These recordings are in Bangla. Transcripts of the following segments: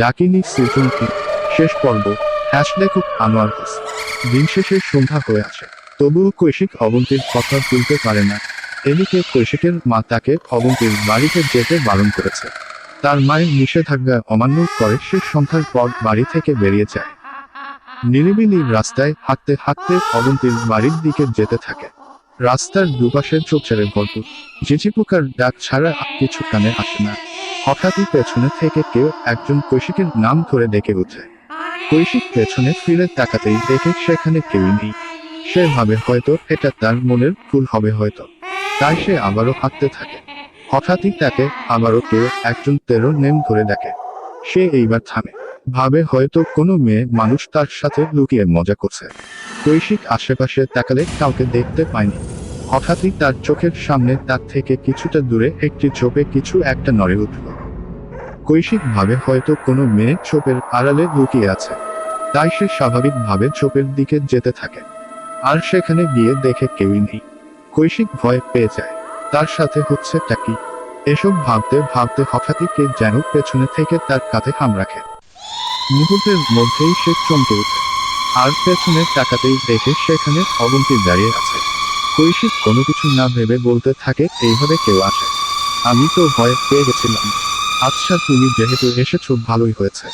ডাকিনী সিজন 3 শেষ পর্ব। লেখক আনোয়ার হোসেন। দিন শেষে সন্ধ্যা হয়ে আসে, তবুও কৈশিক অবন্তীর কথা ভুলতে পারে না। এদিকে কৈশিকের মা তাকে অবন্তীর বাড়িতে যেতে বারণ করেছে। তার মায়ের নিষেধাজ্ঞা অমান্য করে সে সন্ধ্যার পর বাড়ি থেকে বেরিয়ে যায়। নিরিবিলি রাস্তায় হাঁটতে হাঁটতে অবন্তীর বাড়ির দিকে যেতে থাকে। রাস্তার দুপাশে ঝোপঝাড়ে ভরপুর, ঝিঝিপোকার ডাক ছাড়া আর কিছু কানে আসে না। হঠাৎই পেছনে থেকে কেউ একজন কৈশিকের নাম ধরে ডেকে ওঠে। কৈশিক পেছনে ফিরে তাকাতেই দেখে সেখানে কেউই নেই। সে ভাবে হয়তো এটা তার মনের ভুল হবে হয়তো, তাই সে আবারও হাঁটতে থাকে। হঠাৎই তাকে আবারও কেউ একজন তেরো নেম ধরে ডাকে। সে এইবার থামে, ভাবে হয়তো কোনো মেয়ে মানুষ তার সাথে লুকিয়ে মজা করছে। কৈশিক আশেপাশে তাকালে কাউকে দেখতে পায়নি। হঠাৎই তার চোখের সামনে তার থেকে কিছুটা দূরে একটি ঝোপে কিছু একটা নড়ে উঠল। কৈশিক ভাবে হয়তো কোনো মেয়ে ঝোপের আড়ালে লুকিয়ে আছে, তাই সে স্বাভাবিকভাবে ঝোপের দিকে যেতে থাকে। আর সেখানে গিয়ে দেখে কেউই নেই। কৈশিক ভয় পেয়ে যায়, তার সাথে হচ্ছেটা কি। এসব ভাবতে ভাবতে হঠাৎই কে যেন পেছনে থেকে তার কাঁধে হাম রাখে। মুহূর্তের মধ্যেই সে চমকে ওঠে, আর পেছনে তাকাতেই দেখে সেখানে অবন্তী দাঁড়িয়ে আছে। কৈশিক কোনো কিছু না ভেবে বলতে থাকে, এইভাবে কেউ আসে, আমি তো ভয় পেয়ে গেছিলাম। আচ্ছা, তুমি যেহেতু এসেছো ভালোই হয়েছে।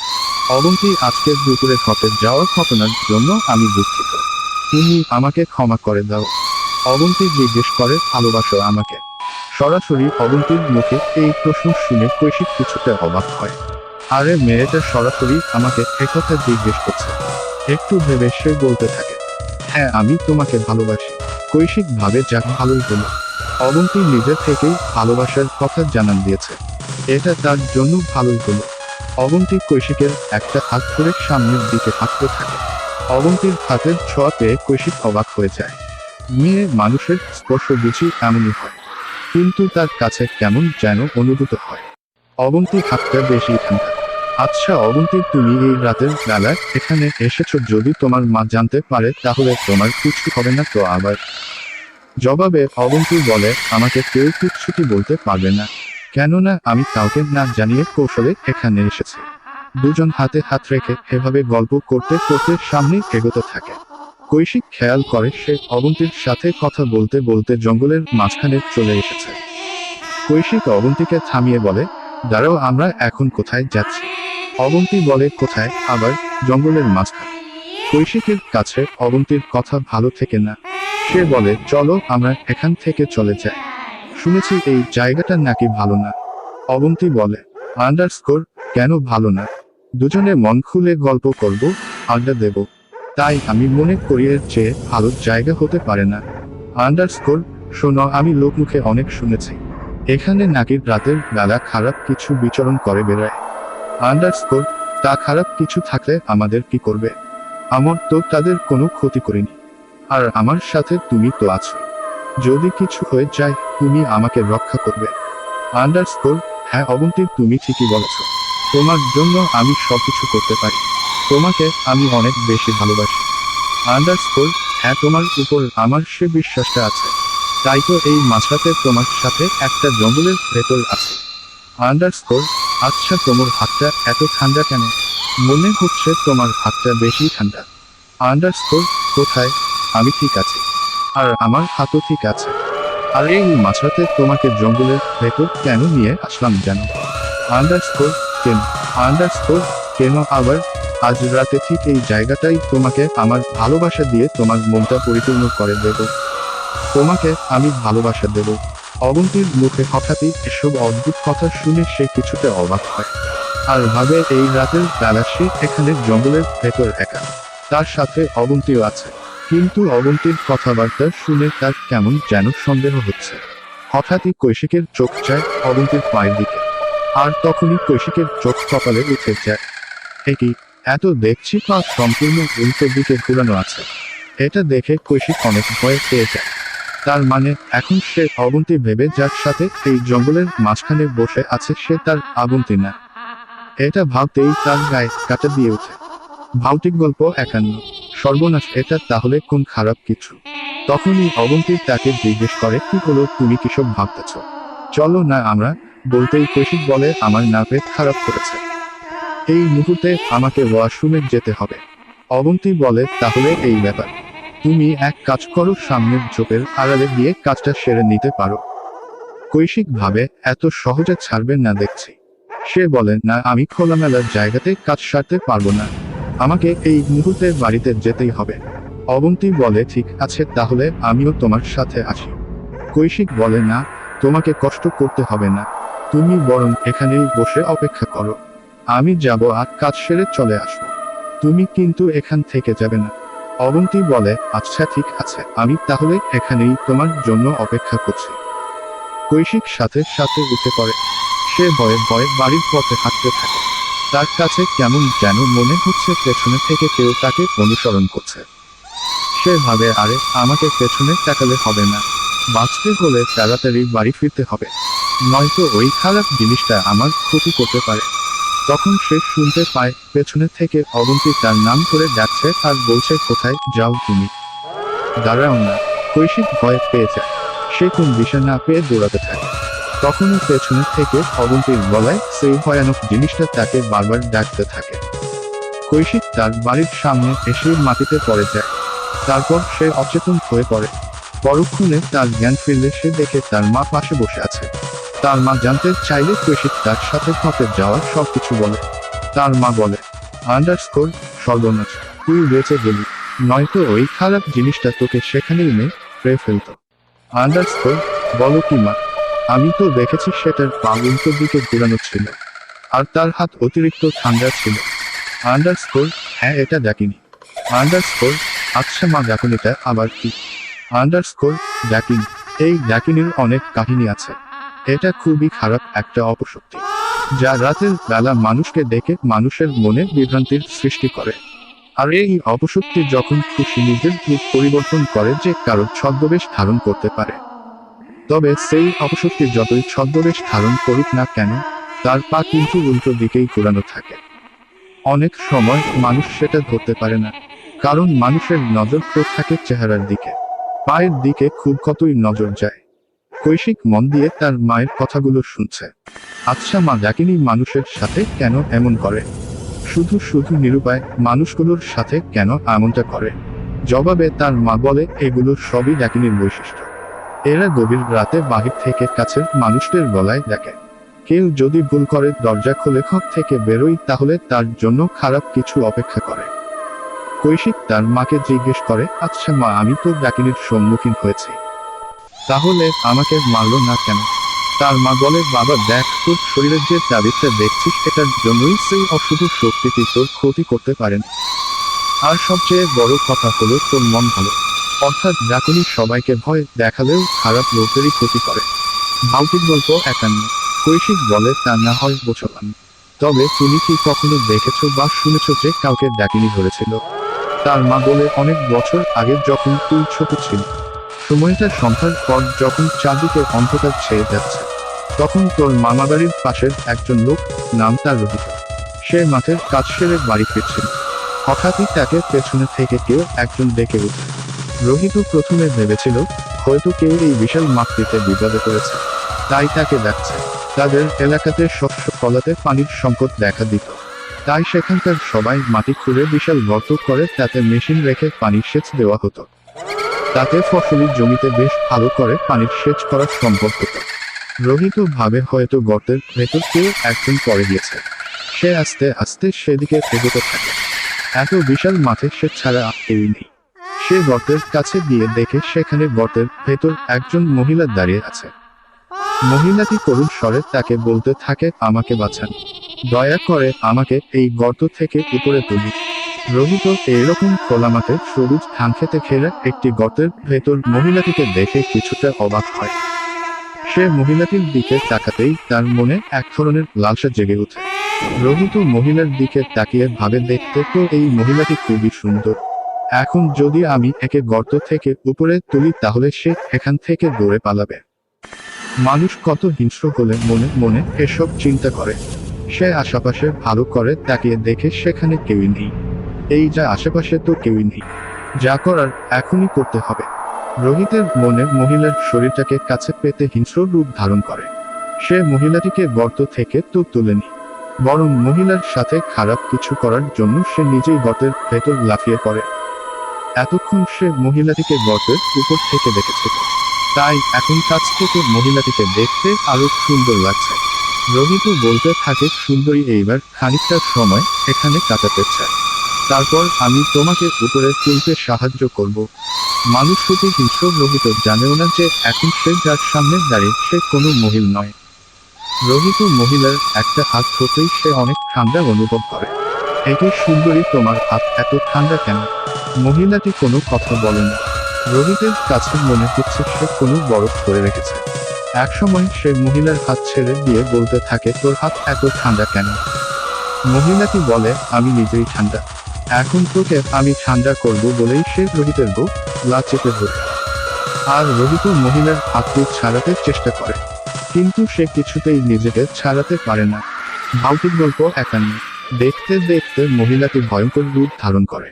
অবন্তী, আজকের দুপুরে ঘটে যাওয়া ঘটনার জন্য আমি দুঃখিত, তুমি আমাকে ক্ষমা করে দাও। অবন্তী জিজ্ঞেস করে, ভালোবাসো আমাকে? সরাসরি অবন্তীর মুখে এই প্রশ্ন শুনে কৈশিক কিছুটা অবাক হয়। আরে, মেয়েটা সরাসরি আমাকে একথা জিজ্ঞেস করছে। একটু ভেবে সে বলতে থাকে, হ্যাঁ, আমি তোমাকে ভালোবাসি। কৈশিক ভাবে, যাক, ভালোই হলো। অবন্তী নিজে থেকেই ভালোবাসার কথা জানান দিয়েছে, এটা তার জন্য ভালোই হলো। অবন্তী কৈশিকের একটা হাত ধরে সামনের দিকে হাঁটতে থাকে। অবন্তীর হাতের ছোঁয়া পেয়ে কৈশিক অবাক হয়ে যায়। মেয়ে মানুষের স্পর্শ বুঝি এমনই হয়, কিন্তু তার কাছে কেমন যেন অনুভূত হয়। অবন্তী হাতটা বেশি ঠান্ডা। আচ্ছা অবন্তী, তুমি এই রাতের বেলায় এখানে এসেছো, যদি তোমার মা জানতে পারে তাহলে তোমার কিছু হবে না তো? আবার জবাবে অবন্তী বলে, আমাকে কেউ কিচ্ছুটি বলতে পারবে না, কেননা আমি কাউকে না জানিয়ে কৌশলে এখানে এসেছি। দুজন হাতে হাত রেখে এভাবে গল্প করতে করতে সামনে এগোতে থাকে। কৈশিক খেয়াল করে সে অবন্তীর সাথে কথা বলতে বলতে জঙ্গলের মাঝখানে চলে এসেছে। কৈশিক অবন্তীকে থামিয়ে বলে, দাঁড়াও, আমরা এখন কোথায় যাচ্ছি? অবন্তী বলে, কোথায় আবার? জঙ্গলের মাঝখানে। কৈশিকের কাছে অবন্তীর কথা ভালো থেকে না। সে বলে, চলো আমরা এখান থেকে চলে যাই, শুনেছি এই জায়গাটা নাকি ভালো না। অবন্তী বলে, আন্ডারস্কোর, কেন ভালো না? দুজনে মন খুলে গল্প করব, আড্ডা দেব, তাই আমি মনে করি এর চেয়ে ভালো জায়গা হতে পারে না। আন্ডারস্কোর, শোনো, আমি লোকমুখে অনেক শুনেছি এখানে নাকি রাতের বেলা খারাপ কিছু বিচরণ করে বেড়ায়। আন্ডারস্কোর, তা খারাপ কিছু থাকলে আমাদের কি করবে? আমার তো তাদের কোনো ক্ষতি করিনি, আর আমার সাথে তুমি তো আছো, যদি কিছু হয়ে যায় তুমি আমাকে রক্ষা করবে। আন্ডারস্কোর, হ্যাঁ অবন্তী, তুমি ঠিকই বলেছ, তোমার জন্য আমি সবকিছু করতে পারি, তোমাকে আমি অনেক বেশি ভালোবাসি। আন্ডারস্কোর, হ্যাঁ, তোমার উপর আমার সে বিশ্বাসটা আছে, তাই তো এই মাঝরাতে তোমার সাথে একটা জঙ্গলের ভেতর আছে। আন্ডারস্কোর, আচ্ছা, তোমার হাতটা এত ঠান্ডা কেন? মনে হচ্ছে তোমার হাতটা বেশি ঠান্ডা। আন্ডারস্কোর, কোথায়? আমি ঠিক আছি, আর আমার হাতও ঠিক আছে। আর এই মাঝরাতে তোমাকে জঙ্গলের ভেতর কেন নিয়ে আসলাম জানো? আন্ডারস্কোর, কেন? আন্ডারস্কোর, কেন আবার? আজ রাতে ঠিক এই জায়গাটাই তোমাকে আমার ভালোবাসা দিয়ে তোমার মনটা পরিপূর্ণ করে দেব, তোমাকে আমি ভালোবাসা দেব। অবন্তীর মুখে হঠাৎই এসব অদ্ভুত কথা শুনে সে কিছুটা অবাক হয়, আর ভাবে এই রাতের বেলা সে এখানে জঙ্গলের ভেতর একা, তার সাথে অবন্তীও আছে। কিন্তু অবন্তীর কথাবার্তা শুনে তার কেমন যেন সন্দেহ হচ্ছে। হঠাৎই কৈশিকের চোখ যায় অবন্তীর পায়ের দিকে, আর তখনই কৈশিকের চোখ কপালে উঠে যায়। কি, এত দেখছি পা সম্পূর্ণ উল্টো দিকে ঘুরানো আছে। এটা দেখে কৈশিক অনেক ভয় পেয়ে যায়। তার মানে এখন সে অবন্তী ভেবে যার সাথে এই জঙ্গলের মাঝখানে বসে আছে সে তার অবন্তী না। এটা ভাবতেই তার গায়ে কাঁটা দিয়ে ওঠে। ভৌতিক গল্প 51। সর্বনাশ, এটা তাহলে কোন খারাপ কিছু? তখনই অবন্তী তাকে জিজ্ঞেস করে, কি হলো, তুমি কিসব ভাবতেছ? চলো না আমরা। বলতেই কৈশিক বলে, আমার না পেট খারাপ করেছে। এই মুহূর্তে আমাকে ওয়াশরুমে যেতে হবে। অবন্তী বলে, তাহলে এই ব্যাপার, তুমি এক কাজ করো, সামনের ঝোপের আড়ালে গিয়ে কাজটা সেরে নিতে পারো। কৈশিক ভাবে এত সহজে ছাড়বেন না দেখছি। সে বলে, না, আমি খোলামেলার জায়গাতে কাজ সারতে পারবো না, আমাকে এই মুহূর্তে বাড়িতে যেতেই হবে। অবন্তী বলে, ঠিক আছে, তাহলে আমিও তোমার সাথে আসি। কৈশিক বলে, না, তোমাকে কষ্ট করতে হবে না, তুমি বরং এখানেই বসে অপেক্ষা করো, আমি যাব আর কাজ সেরে চলে আসবো, তুমি কিন্তু এখান থেকে যাবে না। অবন্তী বলে, আচ্ছা ঠিক আছে, আমি তাহলে এখানেই তোমার জন্য অপেক্ষা করছি। কৈশিক সাথে সাথে উঠে পড়ে। সে ভয়ে ভয়ে বাড়ির পথে হাঁটতে থাকে। তার কাছে কেমন যেন মনে হচ্ছে পেছনে থেকে কেউ তাকে অনুসরণ করছে। সে ভাবে, আরে আমাকে পেছনে তাকালে হবে না, বাঁচতে হলে তাড়াতাড়ি বাড়ি ফিরতে হবে, নয়তো ওই খারাপ জিনিসটা আমার ক্ষতি করতে পারে। তখন সে শুনতে পায় পেছনে থেকে অবন্তী তার নাম করে ডাকছে আর বলছে, কোথায় যাও তুমি, দাঁড়াও না। কৈশিক ভয় পেয়ে যায়। সে কোন দিশা না পেয়ে দৌড়াতে থাকে। তখনই পেছনে থেকে অবন্তীর গলায় সেই ভয়ানক জিনিসটা তাকে বারবার ডাকতে থাকে। কৈশিক তার বাড়ির সামনে এসে মাটিতে পড়ে যায়। তারপর সে অচেতন হয়ে পড়ে। পরক্ষণে তার জ্ঞান ফিরলে সে দেখে তার মা পাশে বসে আছে। তার মা জানতে চাইলে কৈশিক তার সাথে ঘটে যাওয়া সবকিছু বলে। তার মা বলে, আন্ডারস্কোর, সর্বনাশ, তুই বেঁচে গেলি, নয়তো ওই খারাপ জিনিসটা তোকে সেখানেই মেরে ফেলতো। আন্ডারস্কোর, বলো কি মা? আমি তো দেখেছি সেটার পা উল্টো দিকে ঘুরানো ছিল, আর তার হাত অতিরিক্ত ঠান্ডা ছিল। আন্ডারস্কোর, হ্যাঁ, এটা ডাকিনি। আন্ডারস্কোর, আচ্ছা মা, ডাকুনিটা আবার কি? আন্ডারস্কোর, ডাকিনি, এই ডাকিনির অনেক কাহিনী আছে। এটা খুবই খারাপ একটা অপশক্তি, যা রাতের বেলা মানুষকে ডেকে মানুষের মনে বিভ্রান্তির সৃষ্টি করে। আর এই অপশক্তি যখন খুশি নিজের রূপ পরিবর্তন করে যে কারো ছদ্মবেশ ধারণ করতে পারে। তবে সেই অপশক্তি যতই ছদ্মবেশ ধারণ করুক না কেন, তার পা কিন্তু উল্টো দিকেই ঘোরানো থাকে। অনেক সময় মানুষ সেটা ধরতে পারে না, কারণ মানুষের নজর তো থাকে চেহারার দিকে, পায়ের দিকে খুব কতই নজর যায়। কৈশিক মন দিয়ে তার মায়ের কথাগুলো শুনছে। আচ্ছা মা, ডাকিনী মানুষের সাথে কেন এমন করে? শুধু শুধু নিরুপায় মানুষগুলোর সাথে কেন এমনটা করে? জবাবে তার মা বলে, এগুলো সবই ডাকিনীর বৈশিষ্ট্য। এরা গভীর রাতে বাহির থেকে কাছের মানুষদের গলায় ডাকে। কেউ যদি ভুল করে দরজা খুলে ঘর থেকে বেরোয়, তাহলে তার জন্য খারাপ কিছু অপেক্ষা করে। কৈশিক তার মাকে জিজ্ঞেস করে, আচ্ছা মা, আমি তো ডাকিনীর সম্মুখীন হয়েছি, তাহলে আমাকে মারলো না কেন? তার মা বলে, বাবা দেখ, তোর শরীরের যে তাবিজটা দেখছিস, এটার জন্যই সেই অশুভ শক্তিটি তোর ক্ষতি করতে পারেন। আর সবচেয়ে বড় কথা হলো তোর মন ভালো, অর্থাৎ ডাকিনী সবাইকে ভয় দেখালেও খারাপ লোকেরই ক্ষতি করে। ভৌতিক গল্প 51। কৈশিক বলে, তা না হয় বুঝলাম, তবে তুমি কি কখনো দেখেছো বা শুনেছো যে কাউকে ডাকিনী ধরেছিল? তার মা বলে, অনেক বছর আগে যখন তুই ছোট ছিল, সময়টা সন্ধ্যার পর যখন চারদিকে অন্ধকার ছেয়ে যাচ্ছে, তখন তোর মামাবাড়ির পাশের একজন লোক, নাম তার রোহিত, সে মাঠের কাজ সেরে বাড়ি ফিরছিল। হঠাৎই তাকে পেছনে থেকে কেউ একজন ডেকে উঠে। রোহিত প্রথমে ভেবেছিল হয়তো কেউ এই বিশাল মাঠটিতে বিপদে পড়েছে, তাই তাকে ডাকছে। তাদের এলাকাতে শস্য ফলাতে পানির সংকট দেখা দিত, তাই সেখানকার সবাই মাটি খুঁড়ে বিশাল গর্ত করে তাতে মেশিন রেখে পানি সেচ দেওয়া হতো। তাতে ফসলি জমিতে বেশ ভালো করে পানির সেচ করা সম্ভব হতো। রোহিত ভাবে হয়তো গর্তের ভেতর কেউ একজন পড়ে গিয়েছে। সে আস্তে আস্তে সেদিকে এগোতে থাকে। এত বিশাল মাঠে সে ছাড়া কেউই নেই। সে গর্তের কাছে গিয়ে দেখে সেখানে গর্তের ভেতর একজন মহিলা দাঁড়িয়ে আছে। মহিলাটি করুণ স্বরে তাকে বলতে থাকে, আমাকে বাঁচান, দয়া করে আমাকে এই গর্ত থেকে উপরে তুলি। রোহিত এইরকম খোলা মাঠে সবুজ ধান খেতে ঘেরা একটি গর্তের ভেতর মহিলাটিকে দেখে কিছুটা অবাক হয়। সে মহিলাটির দিকে তাকাতেই তার মনে এক ধরনের লালসা জেগে ওঠে। রোহিত মহিলার দিকে তাকিয়ে ভাবে, দেখতে তো এই মহিলাটি খুবই সুন্দর, এখন যদি আমি একে গর্ত থেকে উপরে তুলি তাহলে সে এখান থেকে দৌড়ে পালাবে। মানুষ কত হিংস্র হলে মনে মনে এসব চিন্তা করে। সে আশেপাশে ভালো করে তাকিয়ে দেখে সেখানে কেউই নেই। এই যা আশেপাশে তো কেউই নেই, যা করার এখনই করতে হবে। রোহিতের মনে মহিলার শরীরটাকে কাছে পেতে হিংস্র রূপ ধারণ করে। সে মহিলাটিকে গর্ত থেকে তো তুলেনি, বরং মহিলার সাথে খারাপ কিছু করার জন্য সে নিজেই গর্তের ভেতর লাফিয়ে পড়ে। এতক্ষণ সে মহিলাটিকে গর্তের উপর থেকে দেখেছিল, তাই এখন কাছ থেকে মহিলাটিকে দেখতে আরো সুন্দর লাগছে। রোহিত বলতে থাকে, সুন্দরী এইবার খানিকটা সময় এখানে কাটাতে চায়, তারপর আমি তোমাকে উপরে তুলতে সাহায্য করব। মানুষ শুধু হিংস্র। রোহিত জানেও না যে এখন সে যার সামনে দাঁড়িয়ে সে কোনো মহিল নয়। রোহিত মহিলার একটা হাত ধরতেই সে অনেক ঠান্ডা অনুভব করে। একে সুন্দরী, তোমার হাত এত ঠান্ডা কেন? মহিলাটি কোনো কথা বলে না। রোহিতের কাছে মনে হচ্ছে সে কোনো বরফ ধরে রেখেছে। একসময় সে মহিলার হাত ছেড়ে দিয়ে বলতে থাকে, তোর হাত এত ঠান্ডা কেন? মহিলাটি বলে, আমি নিজেই ঠান্ডা, এখন তোকে আমি ঠান্ডা করব বলেই সে রোহিতের গলা চেপে ধরে। আর রোহিত মহিলার হাতটি ছাড়াতে চেষ্টা করে, কিন্তু সে কিছুতেই নিজেকে ছাড়াতে পারে না। ভৌতিক গল্প 51। দেখতে দেখতে মহিলাটি ভয়ঙ্কর রূপ ধারণ করে।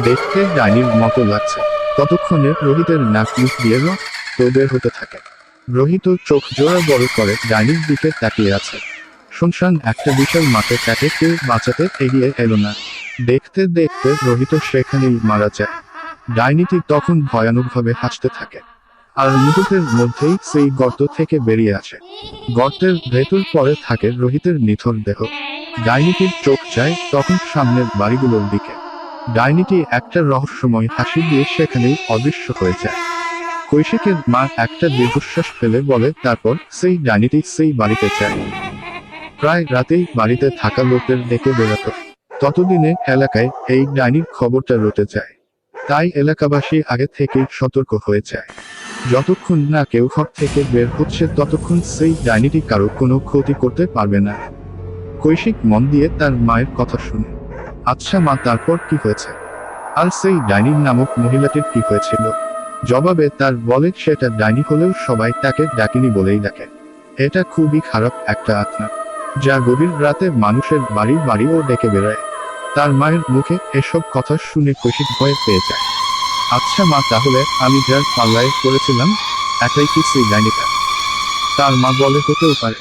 দেখতে ডাইনির মতো লাগছে। ততক্ষণে রোহিতের নাক মুখ দিয়ে রক্ত বের হতে থাকে। রোহিত চোখ জোড়া বড় করে ডাইনির দিকে তাকিয়ে আছে। শুনশান একটা বিশাল মাঠে তাকে কেউ বাঁচাতে এগিয়ে এলো না। দেখতে দেখতে রোহিত সেখানেই মারা যায়। ডাইনিটি তখন ভয়ানকভাবে হাসতে থাকে, আর মুহূর্তের মধ্যেই সেই গর্ত থেকে বেরিয়ে আসে। গর্তের ভেতর পড়ে থাকে রোহিতের নিথর দেহ। ডাইনিটির চোখ যায় তখন সামনের বাড়িগুলোর দিকে। ডাইনিটি একটা রহস্যময় হাসি দিয়ে সেখানেই অদৃশ্য হয়ে যায়। কৈশিকের মা একটা দীর্ঘশ্বাস ফেলে বলে, তারপর সেই ডাইনিটি সেই বাড়িতে যায়। প্রায় রাতেই বাড়িতে থাকা লোকদের ডেকে বেরোত। ততদিনে এলাকায় এই ডাইনির খবরটা রটে যায়, তাই এলাকাবাসী আগে থেকেই সতর্ক হয়ে যায়। যতক্ষণ না কেউ ঘর থেকে বের হচ্ছে ততক্ষণ সেই ডাইনিটি কারো কোনো ক্ষতি করতে পারবে না। কৈশিক মন দিয়ে তার মায়ের কথা শুনে। আচ্ছা মা, তারপর কি হয়েছে? আর সেই ডাইনি নামক মহিলাটির কি হয়েছিল? জবাবে তার বলে, সেটা ডাইনি হলেও সবাই তাকে ডাকিনি বলেই ডাকে। এটা খুবই খারাপ একটা আত্মা, যা গভীর রাতে মানুষের বাড়ি বাড়িও ডেকে বেড়ায়। তার মায়ের মুখে এসব কথা শুনে কৈশিক ভয় পেয়ে যায়। আচ্ছা মা, তাহলে আমি যার পাল্লায় পড়েছিলাম এটাই কি সেই ডাইনিটা? তার মা বলে, হতেও পারে,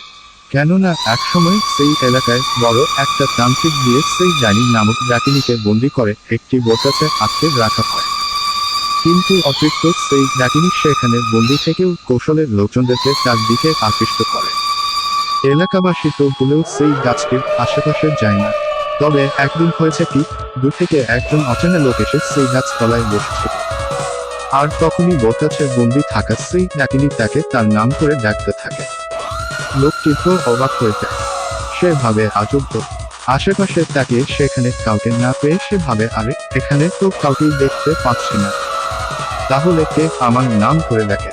কেননা একসময় সেই এলাকায় বড় একটা তান্ত্রিক দিয়ে সেই ডাইনি নামক ডাকিনীকে বন্দি করে একটি বটগাছে আটকে রাখা হয়। কিন্তু অতৃপ্ত সেই ডাকিনী সেখানে বন্দি থেকেও কৌশলের লোকজনদেরকে তার দিকে আকৃষ্ট করে। এলাকাবাসী তো ভুলেও সেই গাছটির আশেপাশে যায় না। তবে একদিন হয়েছে কি, দূর থেকে একজন অচেনা লোক এসে সেই গাছ তলায় বসেছিল। আর তখনই বটগাছে বন্দি থাকা সেই ডাকিনী তাকে তার নাম করে ডাকতে থাকে। লোকটি তো অবাক হয়ে যায়। সে ভাবে, আজব তো। আশেপাশে তাকিয়ে সেখানে কাউকে না পেয়ে সে ভাবে, আরে এখানে তো কাউকেই দেখতে পাচ্ছি না, তাহলে কে আমার নাম করে ডাকে?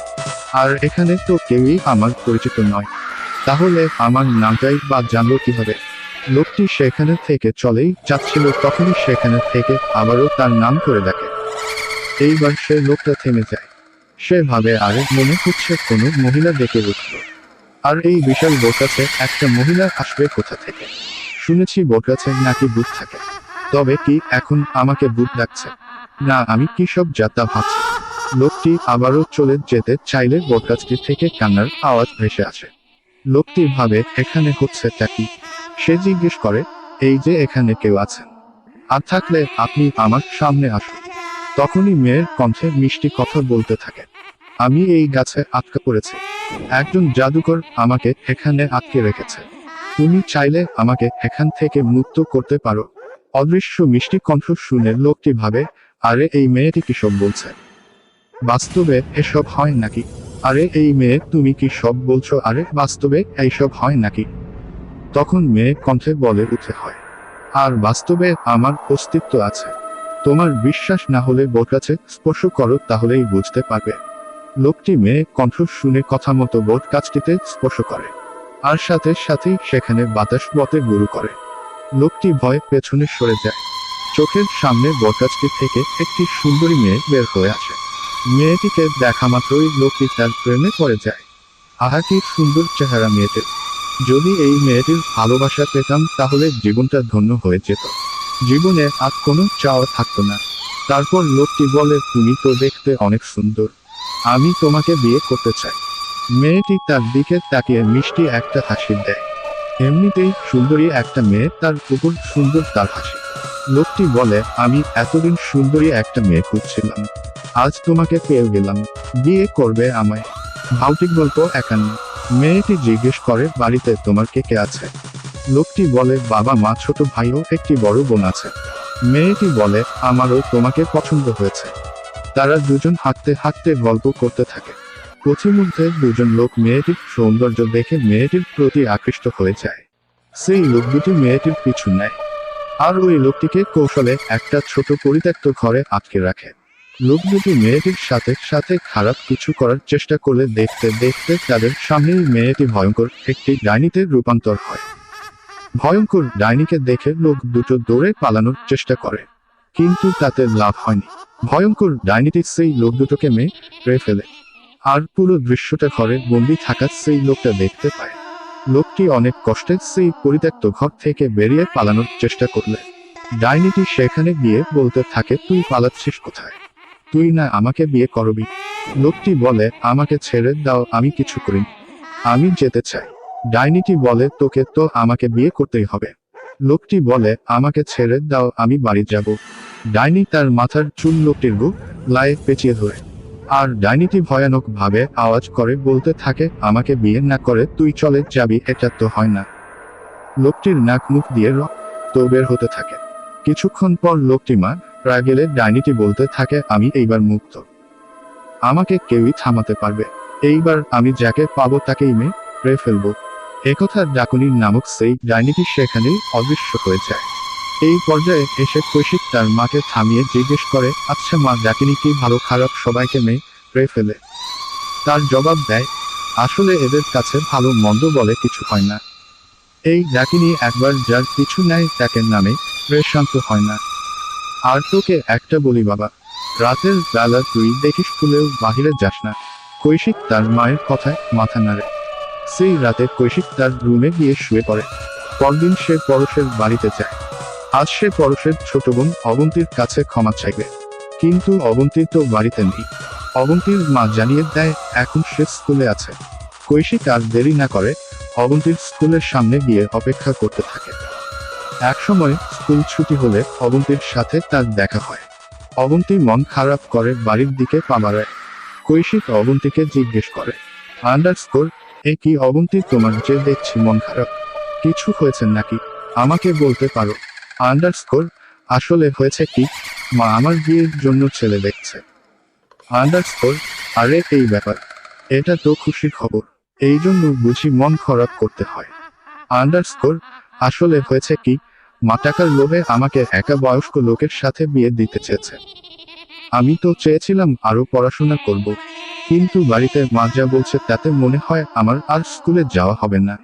আর এখানে তো কেউই আমার পরিচিত নয়, তাহলে আমার নামটাই বা জানলো কিভাবে? লোকটি সেখানে থেকে চলেই যাচ্ছিল, তখনই সেখানে থেকে আবারও তার নাম করে ডাকে। এইবার সে লোকটা থেমে যায়। সে ভাবে, আরে মনে হচ্ছে কোনো মহিলা ডেকে উঠল। আর এই বিশাল বটগাছে একটা মহিলা আসবে কোথা থেকে? শুনেছি বটগাছে নাকি ভূত থাকে। তবে কি এখন আমাকে ভূত ডাকছে? না, আমি কি সব যাতা ভাবছি? লোকটি আবারও চলে যেতে চাইলে বটগাছটি থেকে কান্নার আওয়াজ ভেসে আসে। লোকটি ভাবে, এখানে হচ্ছেটা কি? সে জিজ্ঞেস করে, এই যে এখানে কেউ আছেন, আর থাকলে আপনি আমার সামনে আসুন। তখনই মেয়ের কণ্ঠে মিষ্টি কথা বলতে থাকে, আমি এই গাছে আটকা পড়েছি। একজন জাদুকর আমাকে এখানে আটকে রেখেছে। তুমি চাইলে আমাকে এখান থেকে মুক্ত করতে পারো। অদৃশ্য মিষ্টি কণ্ঠ শুনে লোকটি ভাবে, আরে এই মেয়েটি কি সব বলছে? বাস্তবে এসব হয় নাকি? আরে এই মেয়ে, তুমি কি সব বলছো? আরে বাস্তবে এইসব হয় নাকি? তখন মেয়ে কণ্ঠে বলে উঠে, হয়। আর বাস্তবে আমার অস্তিত্ব আছে। তোমার বিশ্বাস না হলে বটগাছে স্পর্শ করো, তাহলেই বুঝতে পারবে। লোকটি মেয়ে কণ্ঠ শুনে কথা মতো বট গাছটিতে স্পর্শ করে, আর সাথে সাথেই সেখানে বাতাস বতে গুরু করে। লোকটি ভয়ে পেছনে সরে যায়। চোখের সামনে বটগাছটি থেকে একটি সুন্দরী মেয়ে বের হয়ে আসে। মেয়েটিকে দেখা মাত্রই লোকটি তার প্রেমে পড়ে যায়। আহা, কি সুন্দর চেহারা মেয়েটির! যদি এই মেয়েটির ভালোবাসা পেতাম তাহলে জীবনটা ধন্য হয়ে যেত। জীবনে আর কোনো চাওয়া থাকতো না। তারপর লোকটি বলে, তুমি তো দেখতে অনেক সুন্দর, আমি তোমাকে বিয়ে করতে চাই। মেয়েটি তার দিকে তাকিয়ে মিষ্টি একটা হাসি দেয়। এমনিতেই সুন্দরী একটা মেয়ে, তার উপর সুন্দর তার হাসি। লোকটি বলে, আমি এতদিন সুন্দরী একটা মেয়ে খুঁজছিলাম, আজ তোমাকে পেয়ে গেলাম, বিয়ে করবে আমায়? ভাউটিক গল্প 51। মেয়েটি জিজ্ঞেস করে, বাড়িতে তোমার কে কে আছে? লোকটি বলে, বাবা মা, ছোট ভাই ও একটি বড় বোন আছে। মেয়েটি বলে, আমারও তোমাকে পছন্দ হয়েছে। তারা দুজন হাঁটতে হাঁটতে গল্প করতে থাকে। পথিমধ্যে দুজন লোক মেয়েটির সৌন্দর্য দেখে মেয়েটির প্রতি আকৃষ্ট হয়ে যায়। সেই লোক দুটি মেয়েটির পিছু নেয়, আর ওই লোকটিকে কৌশলে একটা ছোট পরিত্যক্ত ঘরে আটকে রাখে। লোক দুটি মেয়েটির সাথে সাথে খারাপ কিছু করার চেষ্টা করলে দেখতে দেখতে তাদের সামনেই মেয়েটি ভয়ঙ্কর একটি ডাইনিতে রূপান্তর হয়। ভয়ঙ্কর ডাইনিকে দেখে লোক দুটো দৌড়ে পালানোর চেষ্টা করে, কিন্তু তাতে লাভ হয়নি। ভয়ঙ্কর ডাইনিটি সেই লোক দুটোকে মেরে ফেলে, আর পুরো দৃশ্যটা ঘরে বন্দি থাকা সেই লোকটা দেখতে পায়। লোকটি অনেক কষ্টে সেই পরিত্যক্ত ঘর থেকে বেরিয়ে পালানোর চেষ্টা করলে ডাইনিটি সেখানে গিয়ে বলতে থাকে, তুই পালাচ্ছিস কোথায়? তুই না আমাকে বিয়ে করবি? লোকটি বলে, আমাকে ছেড়ে দাও, আমি কিছু করিনি, আমি যেতে চাই। ডাইনিটি বলে, তোকে তো আমাকে বিয়ে করতেই হবে। লোকটি বলে, আমাকে ছেড়ে দাও, আমি বাড়ি যাব। ডাইনি তার মাথার চুল লোকটির লায়ে পেঁচিয়ে ধরে, আর ডাইনিটি ভয়ানক ভাবে আওয়াজ করে বলতে থাকে, আমাকে বিয়ে না করে তুই চলে যাবি? এটা তো হয় না। লোকটির নাক মুখ দিয়ে রক্ত বের হতে থাকে। কিছুক্ষণ পর লোকটি মারা গেলে ডাইনিটি বলতে থাকে, আমি এইবার মুক্ত, আমাকে কেউই থামাতে পারবে। এইবার আমি যাকে পাবো তাকেই মেরে ফেলবো। একথা ডাকুনি নামক সেই ডাইনিটি সেখানেই অদৃশ্য হয়ে যায়। এই পর্যায়ে এসে কৈশিক তার মাকে থামিয়ে জিজ্ঞেস করে, আচ্ছা মা, ডাকিনি কি ভালো খারাপ সবাইকে মেরে ফেলে? তার জবাব দেয়, আসলে এদের কাছে ভালো মন্দ বলে কিছু হয় না। এই ডাকিনি একবার যার পিছু নেয় তাকে নামে শান্ত হয় না। আর তোকে একটা বলি বাবা, রাতের বেলা তুই দেখিস ভুলেও বাহিরে যাস না। কৈশিক তার মায়ের কথায় মাথা নাড়ে। সেই রাতে কৈশিক তার রুমে গিয়ে শুয়ে পড়ে। পরদিন সে পরশের বাড়িতে যায়। আজ সে পরশের ছোট বোন অবন্তীর কাছে ক্ষমা চাইবে, কিন্তু অবন্তী তো বাড়িতে নেই। অবন্তীর মা জানিয়ে দেয় এখন সে স্কুলে আছে। কৈশিক আর দেরি না করে অবন্তীর স্কুলের সামনে গিয়ে অপেক্ষা করতে থাকে। একসময় স্কুল ছুটি হলে অবন্তীর সাথে তার দেখা হয়। অবন্তী মন খারাপ করে বাড়ির দিকে পা বাড়ায়। কৈশিক অবন্তীকে জিজ্ঞেস করে, আন্ডারস্কোর এ কি অবন্তী, তোমার যে দেখছি মন খারাপ, কিছু হয়েছে নাকি? আমাকে বলতে পারো। আন্ডারস্কোর আসলে হয়েছে কি মা, আমার বিয়ের জন্য ছেলে দেখছে। আন্ডারস্কোর আরে এই ব্যাপার, এটা তো খুশির খবর, এই জন্য বুঝি মন খারাপ করতে হয়। আন্ডারস্কোর আসলে হয়েছে কি মা, টাকার লোভে আমাকে একা বয়স্ক লোকের সাথে বিয়ে দিতে চেয়েছে। আমি তো চেয়েছিলাম আরো পড়াশোনা করব, কিন্তু বাড়িতে মা যা বলছে তাতে মনে হয় আমার আর স্কুলে যাওয়া হবে না।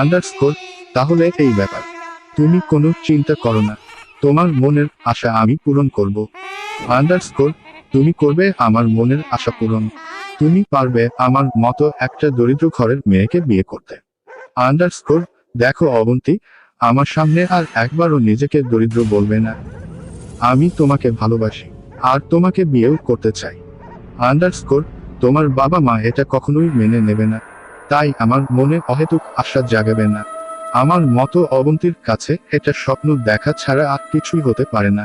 আন্ডারস্কোর তাহলে এই ব্যাপার, তুমি কোনো চিন্তা করো না, তোমার মনের আশা আমি পূরণ করব। আন্ডারস্কোর তুমি করবে আমার মনের আশা পূরণ, তুমি পারবে আমার মতো একটা দরিদ্র ঘরের মেয়েকে বিয়ে করতে। আন্ডারস্কোর দেখো অবন্তী, আমার সামনে আর একবারও নিজেকে দরিদ্র বলবে না। আমি তোমাকে ভালোবাসি, আর তোমাকে বিয়েও করতে চাই। আন্ডারস্কোর তোমার বাবা মা এটা কখনোই মেনে নেবে না, তাই আমার মনে অহেতুক আশা জাগাবে না। আমার মতো অবন্তীর কাছে এটা স্বপ্ন দেখা ছাড়া আর কিছুই হতে পারে না।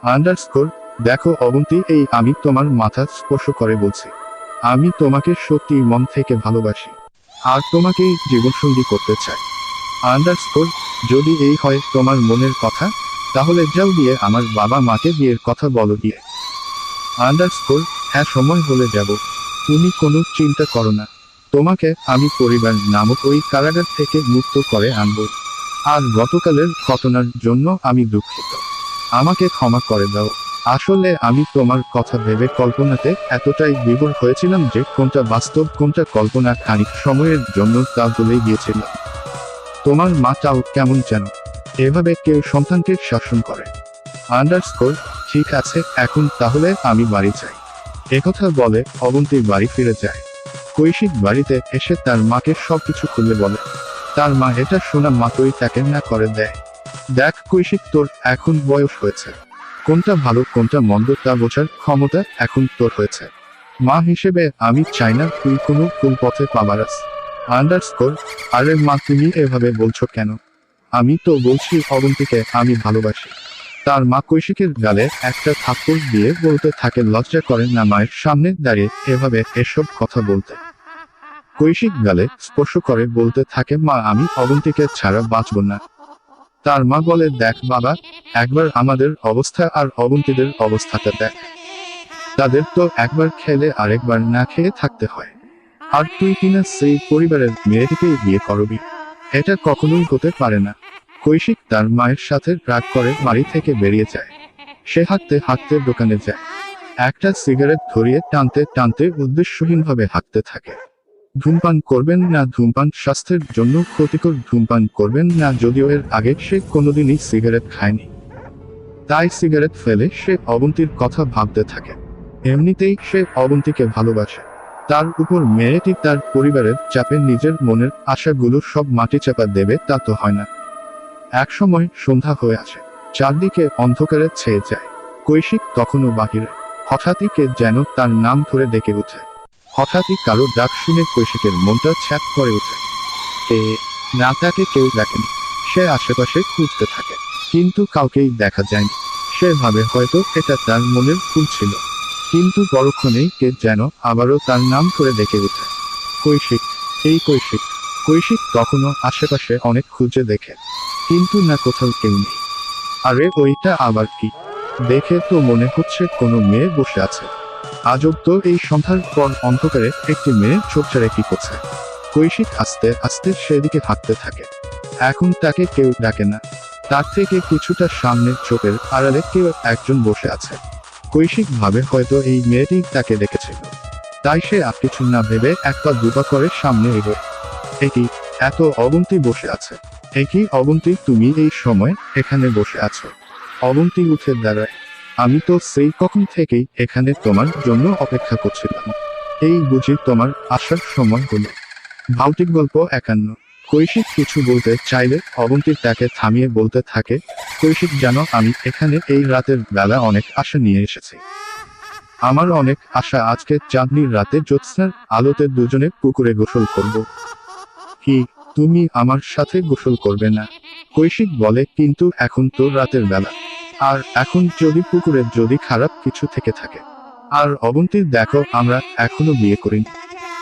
আন্ডারস্কোর দেখো অবন্তী, এই আমি তোমার মাথা স্পর্শ করে বলছি, আমি তোমাকে সত্যি মন থেকে ভালোবাসি, আর তোমাকেই জীবনসঙ্গী করতে চাই। আন্ডারস্কোর যদি এই হয় তোমার মনের কথা, তাহলে যাও গিয়ে আমার বাবা মাকে বিয়ের কথা বলো গিয়ে। আন্ডারস্কোর হ্যাঁ, সময় হলে যাব, তুমি কোনো চিন্তা করো না, তোমাকে আমি পরিবার নামক ওই কারাগার থেকে মুক্ত করে আনব। আর গতকালের ঘটনার জন্য আমি দুঃখিত, আমাকে ক্ষমা করে দাও। আসলে আমি তোমার কথা ভেবে কল্পনাতে এতটাই বিভোর হয়েছিলাম যে কোনটা বাস্তব কোনটা কল্পনা খানিক সময়ের জন্য তা ভুলে গিয়েছিলাম। তোমার মাটাও কেমন যেন এভাবে কেউ সন্তানকে শাসন করে। আন্ডারস্কোর ঠিক আছে, এখন তাহলে আমি বাড়ি যাই। একথা বলে অবন্তী বাড়ি ফিরে যায়। কৈশিক বাড়িতে এসে তার মাকে সবকিছু খুলে বলে। তার মা এটা শোনা মাত্রই তাকে না করে দেয়। দেখ কৈশিক, তোর এখন বয়স হয়েছে, কোনটা ভালো কোনটা মন্দ তা বোঝার ক্ষমতা এখন তোর হয়েছে। মা হিসেবে আমি চাই না তুই কোনো ভুল পথে পা বাড়াস। আন্ডারস্কোর আরে মা তুমি এভাবে বলছো কেন? আমি তো বলছি অবন্তীকে আমি ভালোবাসি। তার মা কৈশিকের গালে একটা থাপ্পড় দিয়ে বলতে থাকে লজ্জা করেন না মায়ের সামনে দাঁড়িয়ে এভাবে এসব কথা বলতে। কৈশিক গালে স্পর্শ করে বলতে থাকে মা আমি অবন্তীকে ছাড়া বাঁচব না। তার মা বলে দেখ বাবা, একবার আমাদের অবস্থা আর অবন্তীদের অবস্থাটা দেখ। তাদের তো একবার খেলে আরেকবার না খেয়ে থাকতে হয়, আর তুই কিনা সেই পরিবারের মেয়েটিকেই বিয়ে করবি, এটা কখনোই হতে পারে না। কৈশিক তার মায়ের সাথে রাগ করে বাড়ি থেকে বেরিয়ে যায়। সে হাঁটতে হাঁটতে দোকানে যায়, একটা সিগারেট ধরিয়ে টানতে টানতে উদ্দেশ্যহীনভাবে হাঁটতে থাকে। ধূমপান করবেন না, ধূমপান স্বাস্থ্যের জন্য ক্ষতিকর, ধূমপান করবেন না। যদিও এর আগে সে কোনোদিনই সিগারেট খায়নি, তাই সিগারেট ফেলে সে অবন্তীর কথা ভাবতে থাকে। এমনিতেই সে অবন্তীকে ভালোবাসে, তার উপর মেয়েটি তার পরিবারের চাপে নিজের মনের আশাগুলো সব মাটি চাপা দেবে তা তো হয় না। একসময় সন্ধ্যা হয়ে আসে, চারদিকে অন্ধকারে ছেয়ে যায়। কৈশিক তখনও বাহিরে। হঠাৎই কে যেন তার নাম ধরে ডেকে ওঠে। হঠাৎই কারো ডাক শুনে কৈশিকের মনটা ছ্যাপ করে ওঠে। কে? না, তাকে কেউ ডাকেনি। সে আশেপাশে খুঁজতে থাকে, কিন্তু কাউকেই দেখা যায়নি। সে ভাবে হয়তো এটা তার মনের ভুল ছিল, কিন্তু পরক্ষণেই কে যেন আবারও তার নাম করে ডেকে ওঠে। কৈশিক, এই কৈশিক। কৈশিক তখনও আশেপাশে অনেক খুঁজে দেখে, কিন্তু না, কোথাও কেউ নেই। আরে ওইটা আবার কি? দেখে তো মনে হচ্ছে কোনো মেয়ে বসে আছে। আজব তো, এই সন্ধ্যার পর অন্ধকারে একটি মেয়ে চোখচারে কি করছে। কৈশিক আস্তে আস্তে সেদিকে হাঁটতে থাকে। এখন তাকে কেউ ডাকে না, তার থেকে কিছুটা সামনে চোখের আড়ালে কেউ একজন বসে আছে। কৈশিক ভাবে হয়তো এই মেয়েটি তাকে ডেকেছিল, তাই সে আর কিছু না ভেবে এক পা দুপা করে সামনে এগোয়। একি, এত অবন্তী বসে আছে। একি অবন্তী, তুমি এই সময় এখানে বসে আছো? অবন্তী উঠে দাঁড়ায়। আমি তো সেই কখন থেকেই এখানে তোমার জন্য অপেক্ষা করছিলাম। এই বুঝি তোমার আসার সময় হলো। ভৌতিক গল্প 51। কৈশিক কিছু বলতে চাইলে অবন্তী তাকে থামিয়ে বলতে থাকে, কৈশিক জানো, আমি এখানে এই রাতের বেলা অনেক আশা নিয়ে এসেছি। আমার অনেক আশা আজকে চাঁদনির রাতে জ্যোৎস্নার আলোতে দুজনে পুকুরে গোসল করব। কি, তুমি আমার সাথে গোসল করবে না? কৈশিক বলে, কিন্তু এখন তো রাতের বেলা, আর এখন যদি পুকুরে যদি খারাপ কিছু থেকে থাকে। আর অবন্তীর দেখো, আমরা এখনো বিয়ে করিনি,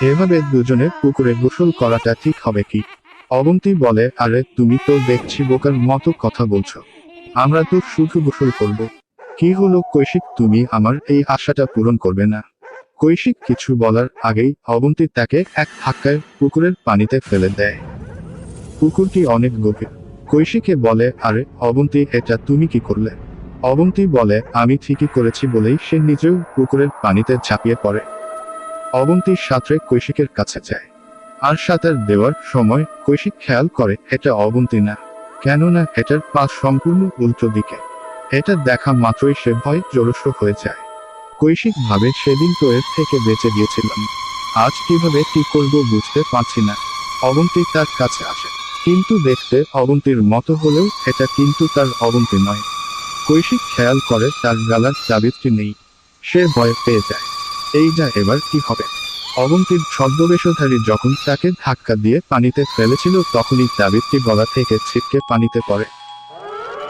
এভাবে দুজনে পুকুরে গোসল করাটা ঠিক হবে কি? অবন্তী বলে, আরে তুমি তো দেখছি বোকার মতো কথা বলছো, আমরা তো শুধু গোসল করব। কি হলো কৈশিক, তুমি আমার এই আশাটা পূরণ করবে না? কৈশিক কিছু বলার আগেই অবন্তী তাকে এক ধাক্কায় পুকুরের পানিতে ফেলে দেয়। পুকুরটি অনেক গভীর। কৈশিকে বলে, আরে অবন্তী, এটা তুমি কি করলে? অবন্তী বলে, আমি ঠিকই করেছি বলেই সে নিজেও পুকুরের পানিতে ঝাঁপিয়ে পড়ে। অবন্তী সাঁতরে কৈশিকের কাছে যায়, আর সাঁতার দেওয়ার সময় কৈশিক খেয়াল করে এটা অবন্তী না, কেননা এটার পা সম্পূর্ণ উল্টো দিকে। এটা দেখা মাত্রই সে ভয়ে জড়সড় হয়ে যায়। কৈশিক ভাবে, সেদিন তো এর থেকে বেঁচে গিয়েছিলাম, আজ কিভাবে কি করব বুঝতে পারছি না। অবন্তী তার কাছে আসে, কিন্তু দেখতে অবন্তীর মতো হলেও এটা কিন্তু তার অবন্তী নয়। কৈশিক খেয়াল করে তার গলার চাবিটি নেই। সে ভয় পেয়ে যায়, এই যা, এবার কি হবে? অবন্তীর ছদ্মবেশধারী যখন তাকে ধাক্কা দিয়ে পানিতে ফেলেছিল তখনই তাবিজটি গলা থেকে ছিটকে পানিতে পড়ে।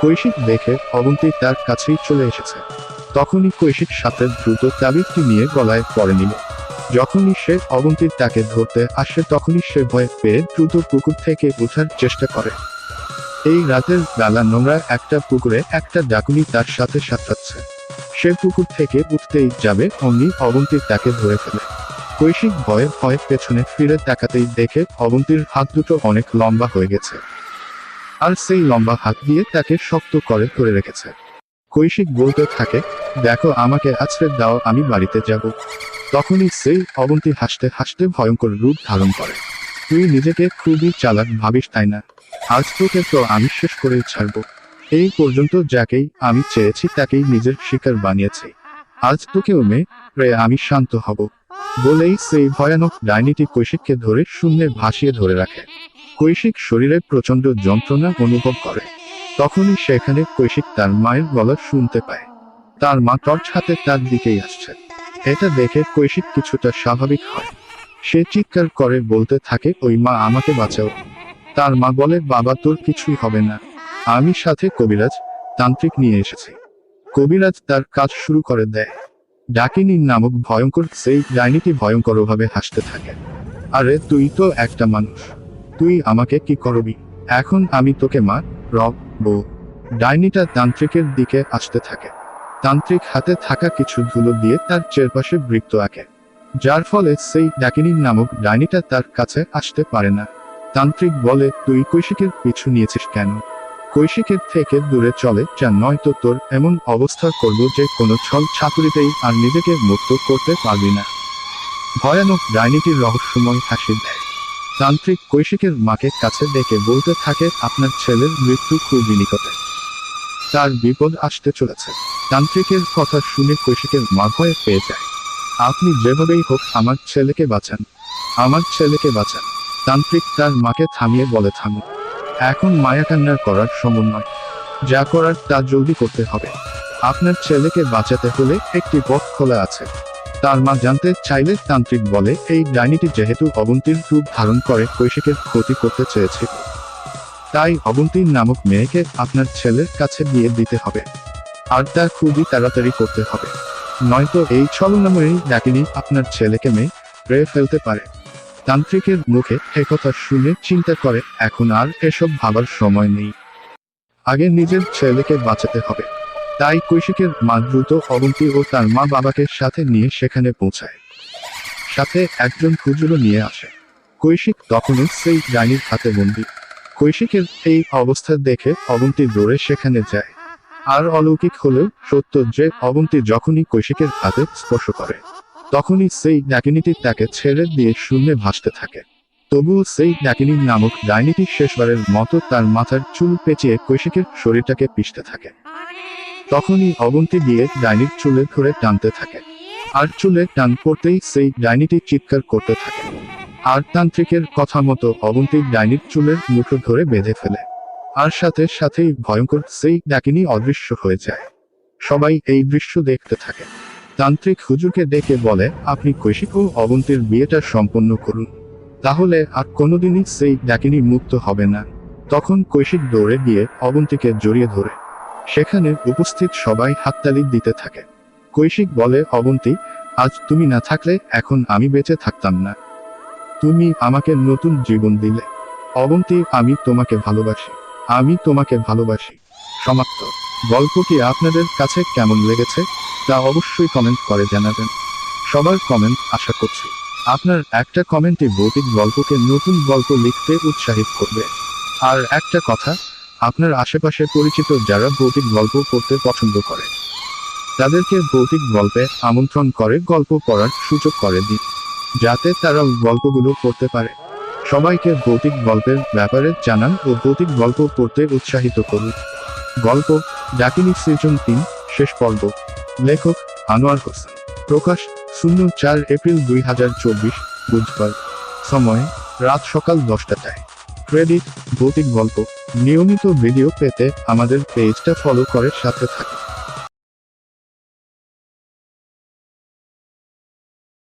কৈশিক দেখে অবন্তী তার কাছেই চলে এসেছে। তখনই কৈশিক সাথে দ্রুত তাবিজটি নিয়ে গলায় পরে নিল। যখনই সে অবন্তীর তাকে ধরতে আসে তখনই সে ভয় পেয়ে দ্রুত পুকুর থেকে ওঠার চেষ্টা করে। এই রাতের বেলা নোংরা একটা পুকুরে একটা ডাকুনি তার সাথে সাঁতরাচ্ছে। সে পুকুর থেকে উঠতেই যাবে অমনি অবন্তীর তাকে ধরে ফেলে। কৈশিক ভয়ে ভয়ে পেছনে ফিরে তাকাতেই দেখে অবন্তীর হাত দুটো অনেক লম্বা হয়ে গেছে, আর সেই লম্বা হাত দিয়ে তাকে শক্ত করে ধরে রেখেছে। কৈশিক বলতে থাকে, দেখো, আমাকে আছড়ে দাও, আমি বাড়িতে যাব। তখনই সেই অবন্তী হাসতে হাসতে ভয়ঙ্কর রূপ ধারণ করে। তুই নিজেকে খুবই চালাক ভাবিস, তাই না? আজ তোকে তো আমি শেষ করেই ছাড়বো। এই পর্যন্ত যাকেই আমি চেয়েছি তাকেই নিজের শিকার বানিয়েছি, আজ তোকেও মেরে আমি শান্ত হব। বলেই সেই ভয়ানক ডাইনিটি কৈশিককে ধরে শূন্যে ভাসিয়ে ধরে রাখে। কৈশিক শরীরে প্রচণ্ড যন্ত্রণা অনুভব করে। তখনই সেখানে কৈশিক তার মায়ের গলা শুনতে পায়। তার মা টর্চ হাতে তার দিকেই আসছে। এটা দেখে কৈশিক কিছুটা স্বাভাবিক হয়। সে চিৎকার করে বলতে থাকে, ওই মা, আমাকে বাঁচাও। তার মা বলে, বাবা, তোর কিছুই হবে না, আমি সাথে কবিরাজ তান্ত্রিক নিয়ে এসেছি। কবিরাজ তার কাজ শুরু করে দেয়। ডাকিনী নামক ভয়ঙ্কর সেই ডাইনিটি ভয়ঙ্করভাবে হাসতে থাকে। আরে তুই তো একটা মানুষ, তুই আমাকে কি করবি? এখন আমি তোকে মা রব বউ। ডাইনিটা তান্ত্রিকের দিকে আসতে থাকে। তান্ত্রিক হাতে থাকা কিছু ধুলো দিয়ে তার চারপাশে বৃত্ত আঁকে, যার ফলে সেই ডাকিনী নামক ডাইনিটা তার কাছে আসতে পারে না। তান্ত্রিক বলে, তুই কৈশিকের পিছু নিয়েছিস কেন? কৈশিকের থেকে দূরে চলে যা, নয়তো তোর এমন অবস্থা করব যে কোনো ছল ছাতুরিতেই আর নিজেকে মুক্ত করতে পারবি না। ভয়ানক ডাইনিটির রহস্যময় হাসি দেয়। তান্ত্রিক কৈশিকের মাকে কাছে ডেকে বলতে থাকে, আপনার ছেলের মৃত্যু খুবই নিকটে, তার বিপদ আসতে চলেছে। তান্ত্রিকের কথা শুনে কৈশিকের মা ভয়ে পেয়ে যায়। আপনি যেভাবেই হোক আমার ছেলেকে বাঁচান, আমার ছেলেকে বাঁচান। তান্ত্রিক তার মাকে থামিয়ে বলে, থামো, এখন মায়াকান্না করার সময় নয়, যা করার তা জলদি করতে হবে। আপনার ছেলেকে বাঁচাতে হলে একটি পথ খোলা আছে। তার মা জানতে চাইলে তান্ত্রিক বলে, এই ডাইনিটি যেহেতু অবন্তীর রূপ ধারণ করে কৈশিকের ক্ষতি করতে চেয়েছিল, তাই অবন্তী নামক মেয়েকে আপনার ছেলের কাছে বিয়ে দিতে হবে, আর তা খুবই তাড়াতাড়ি করতে হবে, নয়তো এই ছলনাময়ী ডাকিনী আপনার ছেলেকে মেরে ফেলতে পারে। তান্ত্রিকের মুখে একথা শুনে চিন্তা করে, এখন আর এসব ভাবার সময় নেই, আগে নিজের ছেলেকে বাঁচাতে হবে। তাই কৈশিকের মা দ্রুত অবন্তী ও তার মা বাবাকে সাথে নিয়ে সেখানে পৌঁছায়। সাথে একজন খুচরো নিয়ে আসে। কৈশিক তখনও সেই ডাইনির হাতে বন্দী। কৈশিকের এই অবস্থা দেখে অবন্তী দৌড়ে সেখানে যায়। আর অলৌকিক হলেও সত্য যে অবন্তী যখনই কৈশিকের হাতে স্পর্শ করে, তখনই সেই ডাকিনীটি তাকে ছেড়ে দিয়ে শূন্যে ভাসতে থাকে। তবুও সেই ডাকিনী নামক ডাইনিটি শেষবারের মতো তার মাথার চুল পেঁচিয়ে কৈশিকের শরীরটাকে পিষতে থাকে। তখনই অবন্তী গিয়ে ডাইনির চুলে ধরে টানতে থাকে, আর চুলে টান পড়তেই সেই ডাইনিটি চিৎকার করতে থাকে। আর তান্ত্রিকের কথা মতো অবন্তী ডাইনির চুলের মুঠো ধরে বেঁধে ফেলে, আর সাথে সাথেই ভয়ঙ্কর সেই ডাকিনী অদৃশ্য হয়ে যায়। সবাই এই দৃশ্য দেখতে থাকে। তান্ত্রিক হুজুরকে ডেকে বলে, আপনি কৈশিক ও অবন্তীর বিয়েটা সম্পন্ন করুন, তাহলে আর কোনোদিনই সেই ডাকিনী মুক্ত হবে না। তখন কৈশিক দৌড়ে গিয়ে অবন্তীকে জড়িয়ে ধরে। সেখানে উপস্থিত সবাই হাততালি দিতে থাকে। কৈশিক বলে, অবন্তী, আজ তুমি না থাকলে এখন আমি বেঁচে থাকতাম না, তুমি আমাকে নতুন জীবন দিলে। অবন্তী, আমি তোমাকে ভালোবাসি, আমি তোমাকে ভালোবাসি। সমাপ্ত। গল্পটি আপনাদের কাছে কেমন লেগেছে তা অবশ্যই কমেন্ট করে জানাবেন। সবার কমেন্ট আশা করছি। আপনার একটা কমেন্টে ভৌতিক গল্পকে নতুন গল্প লিখতে উৎসাহিত করবে। আর একটা কথা, আপনার আশেপাশে পরিচিত যারা ভৌতিক গল্প পড়তে পছন্দ করে, তাদেরকে ভৌতিক গল্পে আমন্ত্রণ করে গল্প পড়ার সুযোগ করে দিন, যাতে তারা গল্পগুলো পড়তে পারে। সবাইকে ভৌতিক গল্পের ব্যাপারে জানান ও ভৌতিক গল্প পড়তে উৎসাহিত করুন। গল্প ডাকিনী সিজন 3 শেষ পর্ব। লেখক আনোয়ার হোসেন। প্রকাশ 04 এপ্রিল 2024 বুধবার। সময় রাত সকাল 10টায়। ক্রেডিট ভৌতিক গল্প। নিয়মিত ভিডিও পেতে আমাদের পেজটা ফলো করে সাথে থাকুন।